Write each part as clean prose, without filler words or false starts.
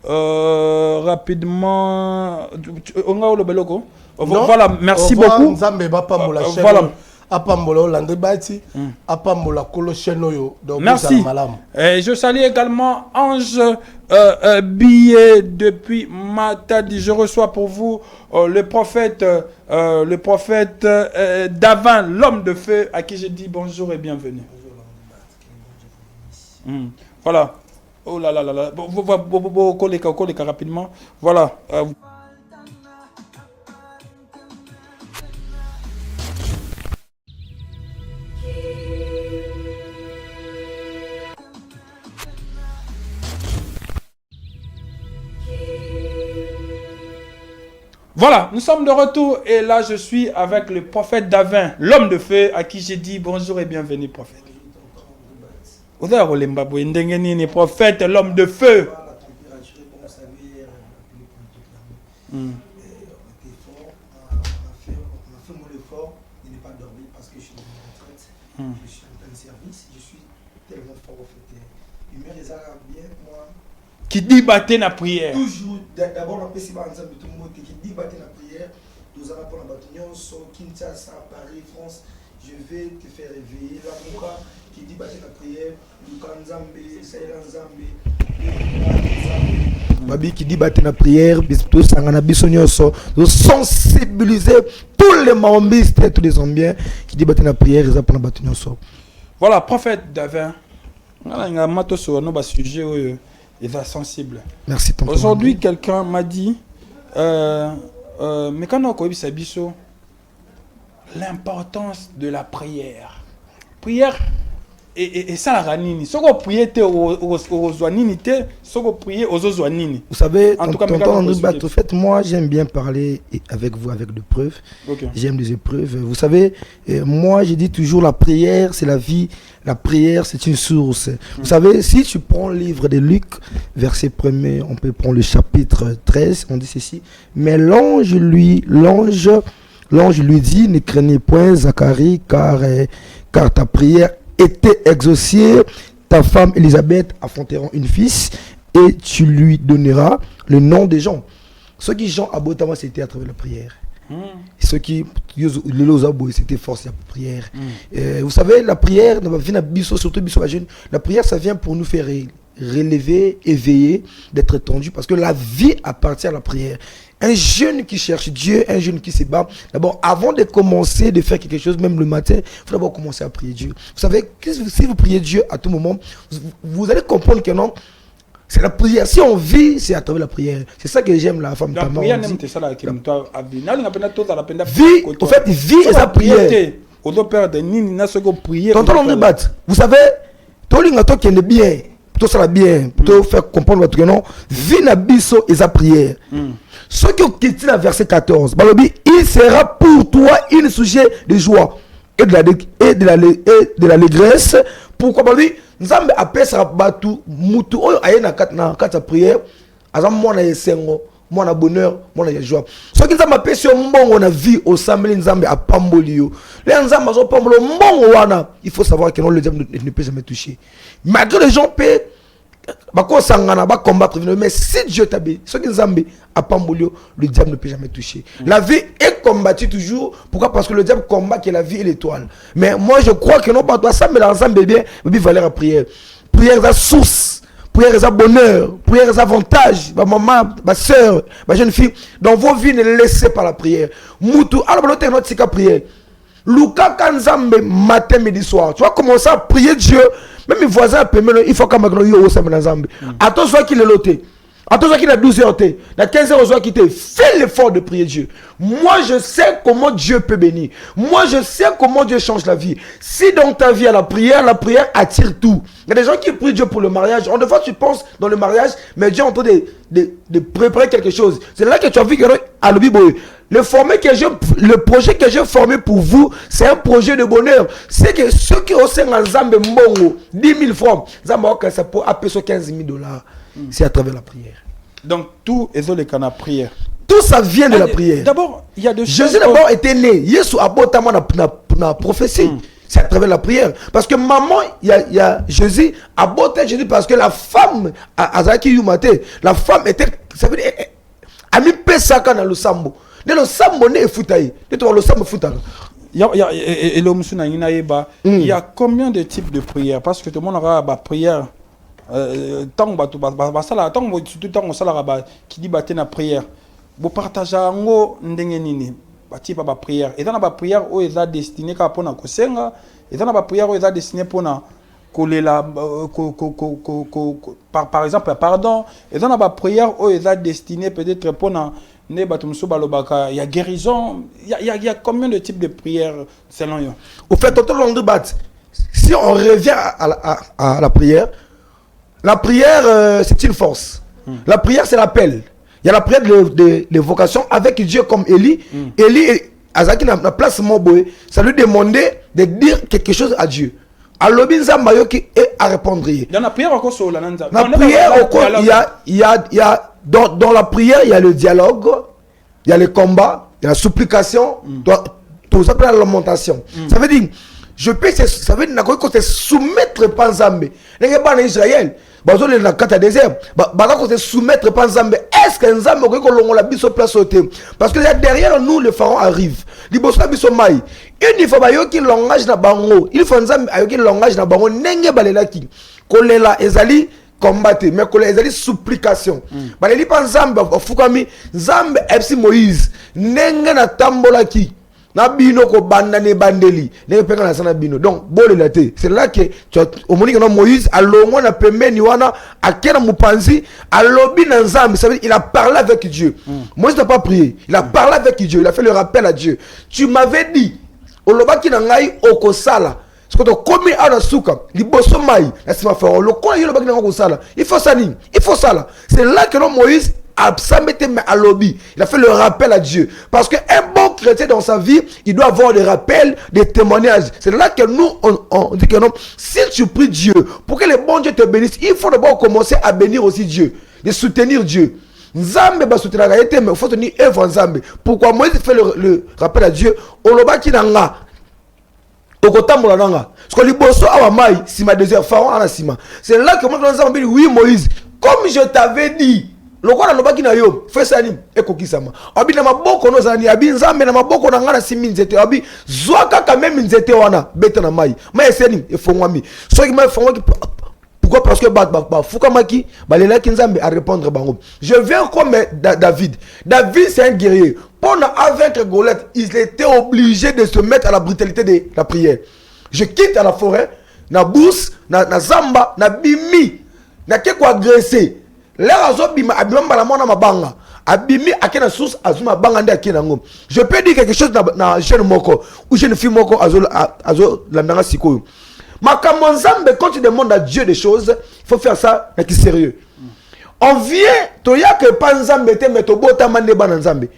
rapidement. Voilà, merci beaucoup. Voilà. Merci. Et je salue également Ange Billet depuis Matadi. Je reçois pour vous le prophète Davin, l'homme de feu, à qui je dis bonjour et bienvenue. Voilà. Oh là là là là. Rapidement. Voilà. Voilà, nous sommes de retour et là je suis avec le prophète Davin, l'homme de feu, à qui j'ai dit bonjour et bienvenue, prophète. Prophète, l'homme de feu. Qui dit battre la prière. Toujours, d'abord, on peut se battre tout le monde qui dit battre la prière. Nous allons pour la bataille, Kinshasa, Paris, France. Je vais te faire réveiller. La Mouka qui dit battre la prière. Luka Nzambe, Saïla Nzambe. Babi qui dit battre la prière. Tout ça, on a besoin de sensibiliser tous les mambistes, tous les Zambiens qui dit battre la prière. Ils apprennent à battre. Voilà, prophète Davin. On a un matos sur nos sujets. Il va sensible. Merci. Aujourd'hui, quelqu'un m'a dit, mais quand on a biso, l'importance de la prière. Prière et ça la ranini. Si on prie aux zoanini, si on prie aux zoanini. Vous savez, en tout cas, en fait, moi j'aime bien parler avec vous avec des preuves. Okay. J'aime les épreuves. Vous savez, moi je dis toujours la prière, c'est la vie. La prière, c'est une source. Vous savez, si tu prends le livre de Luc, verset 1er, on peut prendre le chapitre 13, on dit ceci. Mais l'ange lui dit, ne craignez point, Zacharie, car ta prière était exaucée. Ta femme Élisabeth affrontera une fils et tu lui donneras le nom des gens. Ce qui Jean a beau c'était à travers la prière. Ce qui c'était force la prière. Vous savez, la prière, surtout la prière, ça vient pour nous faire relever, éveiller, d'être tendu, parce que la vie appartient à la prière. Un jeune qui cherche Dieu, un jeune qui se bat, d'abord, avant de commencer de faire quelque chose, même le matin, il faut d'abord commencer à prier Dieu. Vous savez, si vous priez Dieu à tout moment, vous allez comprendre que non, c'est la prière. Si on vit, c'est à travers la prière. C'est ça que j'aime la femme. La prière, c'est ça qui vie. En fait, vie et sa prière. Vous savez, tout le monde qui est bien, tout ça bien, pour faire comprendre votre nom, vie na biso et sa prière. Ce qui est le verset 14, il sera pour toi une sujet de joie et de l'allégresse. Pourquoi Nzambe apesa batu mutu oyo ayena na kata prière azam mona yesengo mona bonheur mona joie soki Nzambe apesa mbongo na vie au sambeli Nzambe apamboli yo le Nzambe azo pambolo mbongo wana il faut savoir que non le diable ne peut jamais toucher malgré les gens paient bako sangana ba combattre mais si Dieu t'a béni soki Nzambe apamboli le diable ne peut jamais toucher la vie est combattue toujours. Pourquoi? Parce que le diable combat que la vie et l'étoile. Mais moi je crois que non pas toi ça mais l'ensemble bien valeur à prière. Prière est source, prière est bonheur, prière est avantage. Ma maman, ma soeur, ma jeune fille, dans vos vies ne laissez pas la prière. Moutou, alors notre notre prière. Luka Kanzambe matin midi soir. Tu vas commencer à prier Dieu. Même mes voisins il faut quand même yo au Nzambe. Attention qu'il est loté. Attention qu'il a 12 heures, dans 15 heures, quitté. Fais l'effort de prier Dieu. Moi, je sais comment Dieu peut bénir. Moi, je sais comment Dieu change la vie. Si dans ta vie, la prière attire tout. Il y a des gens qui prient Dieu pour le mariage. En deux fois, tu penses dans le mariage, mais Dieu est en train de préparer quelque chose. C'est là que tu as vu que à le projet que j'ai formé pour vous, c'est un projet de bonheur. C'est que ceux qui ont 10 000 francs, ça peut appeler 15 000 $. C'est à travers la prière. Donc tout est dans le canal prière. Tout ça vient de la prière. D'abord, il y a des choses. Jésus d'abord était né. Jésus a beau na prophétie. c'est à travers la prière. Parce que maman, il y a Jésus, a beauté Jésus parce que la femme, Azaki Yumate, la femme était, ça veut dire, a mis Pesaka dans le sambo. Dans le sambo, ne foutaï. Le sambo foutaï. Il y a combien de types de prières? Parce que tout le monde aura la prière. Tant qui dit la prière. Vous partagez en ndengenini. Type de prière. Et dans la prière, où est destiné à pona kosenga. Et dans la prière, où est destiné pona kolela par exemple pardon. Et dans la prière, où est destiné peut-être pona il y a guérison. Il y a combien de types de prières selon vous? Au fait, si on revient à la prière, c'est une force. La prière, c'est l'appel. Il y a la prière de vocation avec Dieu comme Élie. Élie, Azaki na place Moboé, ça lui demandait de dire quelque chose à Dieu. Alors, Binzambayoki est à répondre. Dans la prière, il y a dans la prière, il y a le dialogue, il y a le combat, il y a la supplication, tout ça, la lamentation. Ça veut dire, ça veut dire que tu soumettre pas Nzambe. Les gens en Israël, dans le désert, tu soumettre pas Nzambe. Est-ce que Nzambe a la biso place au thème? Parce que derrière nous, le pharaon arrive. Il faut que le langage na bango, il faut Nzambe ayoki langage na bango nenge balelaki. Kolela ezali combattre, mais que les supplications. Mais les gens Nzambe fukami Nzambe epsi Moïse nenge na tambola ki na bino ko banda ne bandeli ne peka na sana bino. Donc bolé la té, c'est là que tu as au monique na Moïse alongo na pembeni wana akena mupanzi alobi na Nzambe, ça veut dire il a parlé avec Dieu. Moïse n'a pas prié, il a parlé avec Dieu, il a fait le rappel à Dieu. Tu m'avais dit olobaki na ngai okosala. Il faut ça. Il faut ça. C'est là que Moïse a lobby. Il a fait le rappel à Dieu. Parce qu'un bon chrétien dans sa vie, il doit avoir des rappels, des témoignages. C'est là que nous, on dit que non, si tu pries Dieu, pour que le bon Dieu te bénisse, il faut d'abord commencer à bénir aussi Dieu, de soutenir Dieu. Nzambe ba soutenir mais il faut tenir œuvre Nzambe. Pourquoi Moïse fait le rappel à Dieu? Olobaki nanga. C'est là que moi je dis oui Moïse, comme je t'avais dit, le roi n'a pas yo, fais ça ni ekokisama. Abi na maboko no zani, abi Nzambe na maboko na ngana simi nzete, abi zwaka quand même nzete wana beta na mai. Mais c'est ni efongwami. So ki mai fongwa ki pourquoi? Parce que fukamaki balela ki Nzambe à répondre bango. Je viens comme David. David c'est un guerrier. Pendant avec Goliath, il était obligé de se mettre à la brutalité de la prière. Je quitte à la forêt, na bous, na zamba, na bimi, na keko agressé. Là azobima abimba la mona mabanga. Abimi akena source azuma banga nde akena ngom. Je peux dire quelque chose na jeune moko ou jeune fille moko azo la ndanga sikoyo. Makambo Nzambe, quand tu demandes à Dieu des choses, il faut faire ça avec sérieux. On vient, toya que panzambe te meto bota mande bana Nzambe.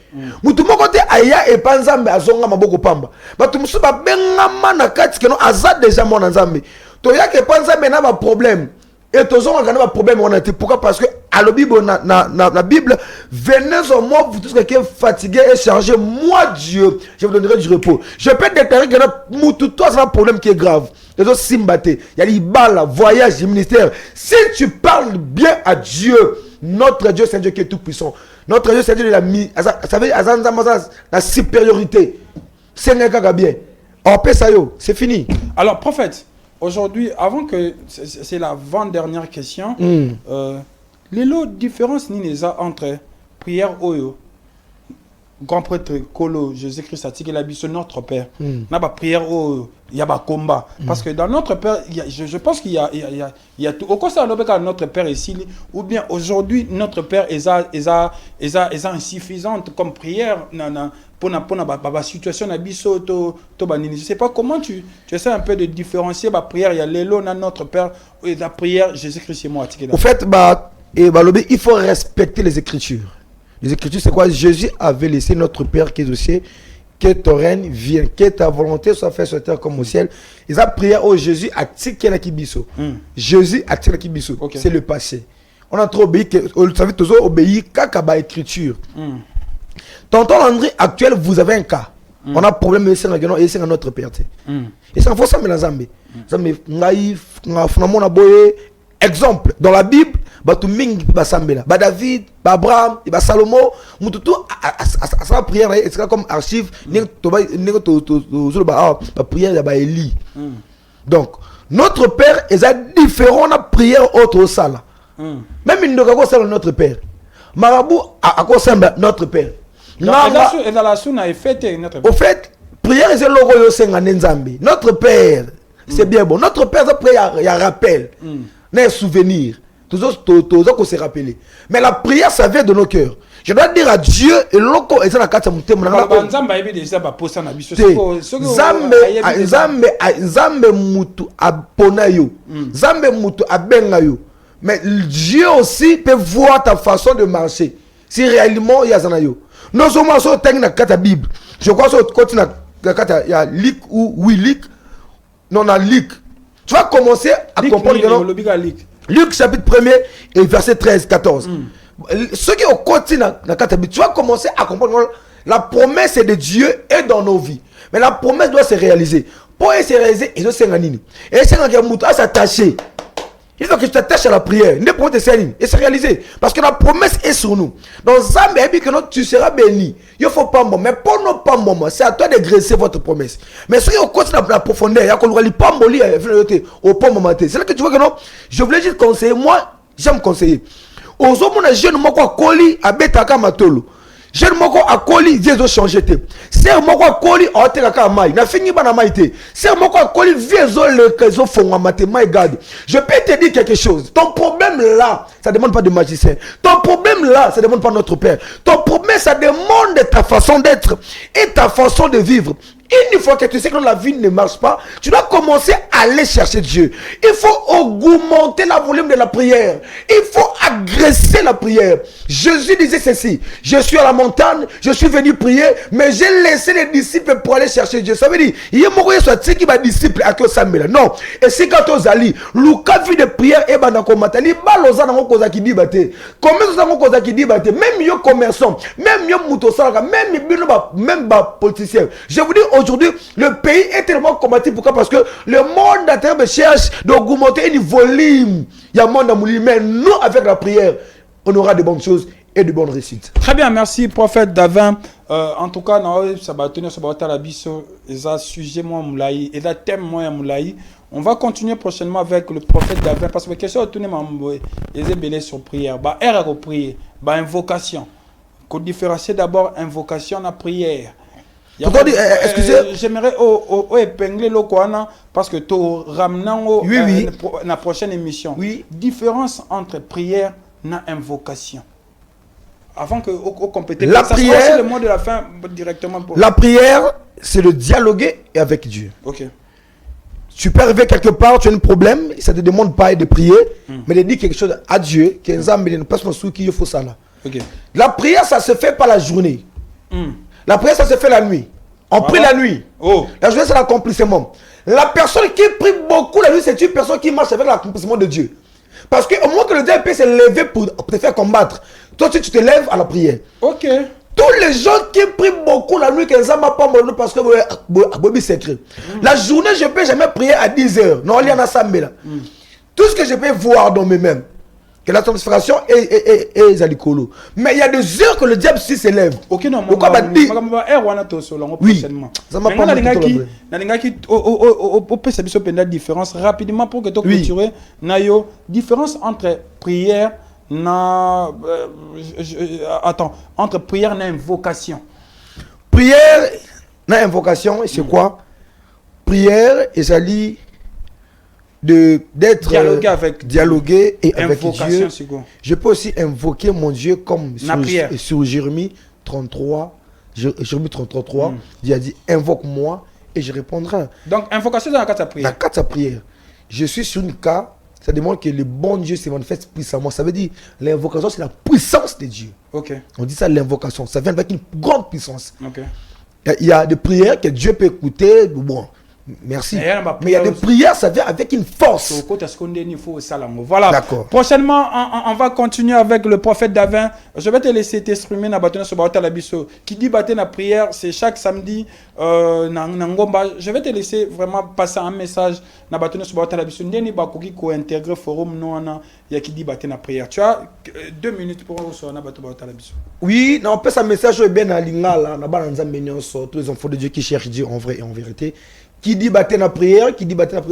Mutu moko te aya e panzambe azonga maboko pamba. Batu musu ba benga mana kati que non azad déjà mon Nzambe. Toya que panzambe na ba problème. Et tozonga kana ba problème on a été pourquoi? Parce que à la Bible na Bible, venez au moi vous tous qui êtes fatigués et chargés, moi Dieu, je vous donnerai du repos. Je peux déclarer que mutu toi c'est un problème qui est grave. Les autres simbate, il y a les balles, voyage, ministère. Si tu parles bien à Dieu, notre Dieu c'est un Dieu qui est tout puissant. Notre Dieu c'est un Dieu de la supériorité. C'est un gars bien. On paie ça yo, c'est fini. Alors prophète, aujourd'hui, avant que c'est la avant-dernière question, les lots différences ni entre prière oyo. Grand prêtre Kolo, Jésus-Christ a tiré la bise notre Père. N'a pas prière il y a pas combat. Parce que dans notre Père, je pense qu'il y a tout. Au constat de notre Père ici, ou bien aujourd'hui notre Père est insuffisante comme prière pour la situation na biso to banini. Je sais pas comment tu essaies un peu de différencier la prière. Il y a l'élo dans notre Père et la prière Jésus-Christ c'est moi. Au fait, il faut respecter les Écritures. Les Écritures, c'est quoi? Jésus avait laissé notre Père qui est au ciel, que ton règne vienne, que ta volonté soit faite sur terre comme au ciel. Ils ont prié au Jésus à Tsikela Kibiso. Jésus à Tsikela Kibiso. C'est le passé. On a trop obéi, vous savez, tous obéi qu'à Écriture. Tonton André, actuel, vous avez un cas. On a problème et c'est notre père. Et ça faut ça mais la Zambie. Zambie ngai na boye exemple dans la Bible batu mingi ba sambela ba David ba Abraham ba Salomo mututu sa prière c'est comme archive to ba prière ba Élie. Donc notre père est différent na prière autre sala. Même il ne doit pas notre père. Marabout a quoi notre père. Au fait, prière c'est le royaume senga nzambi. Notre père, c'est bien bon. Notre père après il y a rappel, un souvenir. Tous qu'on se rappeler. Mais la prière ça vient de nos cœurs. Je dois dire à Dieu et l'oko et ça la carte monter mon Zambe mutu abonayo. Zambe mutu abengayo. Mais Dieu aussi peut voir ta façon de marcher. Si réellement il y a zanayo. Non seulement sur la carte Bible. Je crois sur côté la carte il y a lik ou oui lik. Non na lik. Tu vas commencer à comprendre que Luc chapitre 1er et verset 13-14. Ceux qui ont continué dans la carte Bible, tu vas commencer à comprendre la promesse de Dieu est dans nos vies. Mais la promesse doit se réaliser. Pour se réaliser, il doit s'engager. Et s'attacher. Il faut que tu t'attaches à la prière. Ne pas te servir et se réaliser. Parce que la promesse est sur nous. Dans Zambie, tu seras béni. Il ne faut pas moment. Mais pour ne pas moment, c'est à toi de graisser votre promesse. Mais si on continue dans la profondeur, il y a qu'on ne pas mollir au pas moment. C'est là que tu vois que non. Je voulais juste conseiller. Moi, j'aime conseiller. Aux hommes, on a jeune moko à coli à betaka matolo. Jeune moko à coli, Dieu a changé. Ser moko à coli, on a été à maï. Na fini bana maïté. Ser moko à coli, vieux le caso font à maté. My God. Je peux te dire quelque chose. Ton problème là, ça demande pas de magicien. Ton problème là, ça demande pas notre père. Ton problème, ça demande ta façon d'être et ta façon de vivre. Une fois que tu sais que la vie ne marche pas, tu dois commencer à aller chercher Dieu. Il faut augmenter la volume de la prière. Il faut agresser la prière. Jésus disait ceci: je suis à la montagne, je suis venu prier, mais j'ai laissé les disciples pour aller chercher Dieu. Ça veut dire, il y a moyen soit qui va disciple à que ça me non. Et c'est quand on zali, Lucas vit de prière et banakomata, li baloza na koza ki dibate. Combien ça mo koza ki dibate, même yo commerçant, même yo mutosaka, même ba politicien. Je vous dis aujourd'hui, le pays est tellement combattu. Pourquoi? Parce que le monde à terme cherche d'augmenter une volume. Il y a un monde à mourir, mais nous, avec la prière, on aura de bonnes choses et de bonnes réussites. Très bien, merci, prophète Davin. En tout cas, ça va tenir la biso, sujet moi moulaï, et thème moi moulaï. On va continuer prochainement avec le prophète Davin parce que question de tourner ma sur prière. Bah, air à prier, bah, invocation. Qu'on différencie d'abord invocation à prière. Excusez. J'aimerais épingler le Kouana parce que tu ramenant la prochaine émission. Oui. Différence entre prière et invocation. Avant que au compétence. La prière. Le mot de la fin directement. Pour... La prière, c'est de dialoguer avec Dieu. Ok. Tu peux arriver quelque part, tu as un problème, ça ne te demande pas de prier, mais de dire quelque chose à Dieu, qu'il faut ça là. Okay. La prière, ça se fait pas la journée. La prière, ça se fait la nuit. On prie la nuit. La journée, c'est l'accomplissement. La personne qui prie beaucoup la nuit, c'est une personne qui marche avec l'accomplissement de Dieu. Parce qu'au moins que le diable peut se lever pour te faire combattre, toi, tu te lèves à la prière. Ok. Tous les gens qui prient beaucoup la nuit, qu'ils n'ont pas mon parce que c'est secret. La journée, je ne peux jamais prier à 10 heures. Non, il y en a ça, mais là. Tout ce que je peux voir dans mes mains, que la transformation est zalikolo. Mais il y a des heures que le diable se lève. Ok, non, oui. Ça m'a pas différence rapidement pour que tu clôtures. Nayo, différence entre prière entre prière et invocation. Prière et invocation, c'est quoi? Prière et ça lit d'être dialoguer et avec Dieu. Je peux aussi invoquer mon Dieu comme sur Jérémie 33. Jérémie 33, Dieu a dit invoque-moi et je répondrai. Donc invocation dans la carte à prière. La carte à prière. Je suis sur une carte, ça demande que le bon Dieu se manifeste puissamment. Ça veut dire l'invocation c'est la puissance de Dieu. Okay. On dit ça l'invocation, ça vient avec une grande puissance. Okay. Il y a des prières que Dieu peut écouter, bon. Merci. Mais il y a des prières, ça vient avec une force. Voilà. D'accord. Prochainement, on va continuer avec le prophète Davin. Je vais te laisser t'exprimer na batona sur Baota Labiso. Qui dit battre la prière, c'est chaque samedi Nangomba. Je vais te laisser vraiment passer un message na batona sur Baota Labiso. Ndeni bakoki ko intégrer forum noana ya qui dit battre la prière. Tu as 2 minutes pour recevoir na Baota Labiso. Oui, non, on peut ça message bien à l'ingala, na bananza mignon sur tous les enfants de Dieu qui cherchent Dieu en vrai et en vérité. Qui dit battre la prière,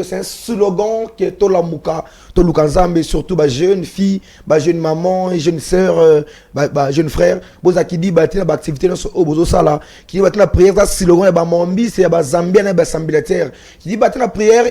c'est un slogan qui est tout la mouka, tout le kanzambe, surtout bah jeune fille, bah jeune maman, jeune sœur, bah jeune frère. Boza qui dit battre la activité dans ce bozo sala, qui dit battre la prière, c'est slogan bah mambi, c'est bah zambien bah sambilateur. Qui dit battre la prière,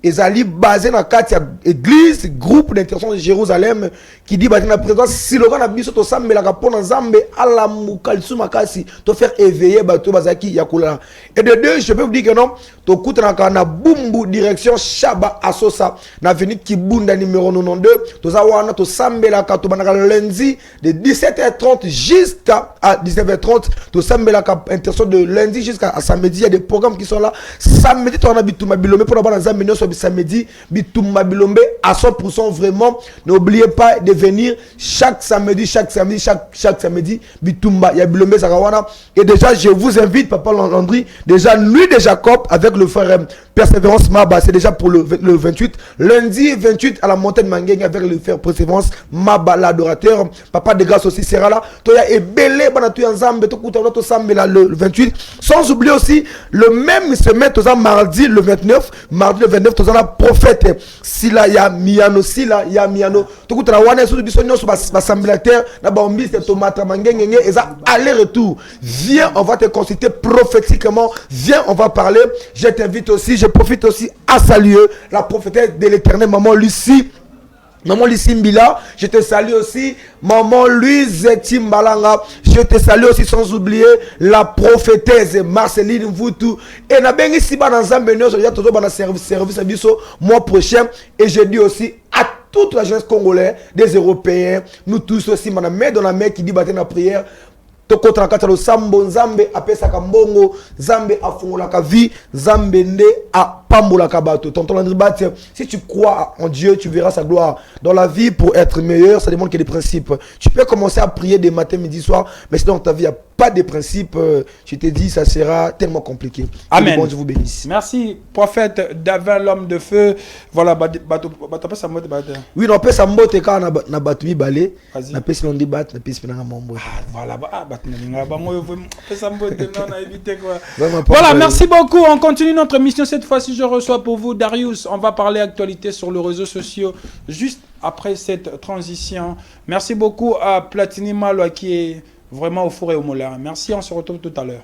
ezali basé dans quatre église groupe d'intercession de Jérusalem qui dit battre la présence slogan na biso to sambela ka pona nzambe ala mukalisu makasi to faire éveiller bato bazaki yakula. Et de deux, je peux vous dire que non, to kuta na bumbu direction Shaba Asosa na avenue Kibunda numéro 92 to zawana to sambela ka to banaka lundi de 17h30 jusqu'à 19h30 to sambela ka intercession de lundi jusqu'à samedi. Il y a des programmes qui sont là samedi to na bituma bilombe pour na nzambe no samedi bituma bilombe à 100% vraiment. N'oubliez pas de venir chaque samedi bitumba ya bilombe zakawana. Et déjà je vous invite Papa Landry, déjà nuit de Jacob avec le frère Persévérance Maba, c'est déjà pour le 28 lundi 28 à la montagne Mangeng avec le frère Persévérance Maba l'adorateur. Papa de grâce aussi sera là. Toya et belé bana tu nzambe to kuta to sambela le 28. Sans oublier aussi le même semaine to mardi le 29 to la prophète sila ya miano to kuta wana so biso nyonso ba sambelateur na ba ombi c'est tomate Mangeng eza aller retour. Viens, on va te consulter prophétiquement. Viens, on va parler. Je t'invite aussi, je profite aussi à saluer la prophétesse de l'Éternel, Maman Lucie. Maman Lucie Mbila, je te salue aussi. Maman Louise Timbalanga, je te salue aussi sans oublier la prophétesse Marceline Mvutu. Et na bengi si ba dans Zambé, je vais toujours dans service à biso mois prochain. Et je dis aussi à toute la jeunesse congolaise, des Européens, nous tous aussi, dans la main qui dit battre la prière. Tokota katalo sambo nzambe apesa kambongo nzambe afungola ka vie nzambe nde apambola ka bato. Tonton Landry Bat, si tu crois en Dieu, tu verras sa gloire dans la vie. Pour être meilleur, ça demande qu'il y ait des principes. Tu peux commencer à prier des matins, midi, soir, mais si dans ta vie il n'y a pas de principes, je te dis ça sera tellement compliqué. Amen. Bon Dieu vous bénisse. Merci prophète Davin l'homme de feu. Voilà oui, on peut s'emboter quand on a battu balé. On peut se l'on battre, on peut se faire un mambo. Voilà, voilà, merci beaucoup. On continue notre mission. Cette fois-ci, je reçois pour vous Darius. On va parler actualité sur les réseaux sociaux juste après cette transition. Merci beaucoup à Platini Malwa qui est vraiment au four et au moulin. Merci, on se retrouve tout à l'heure.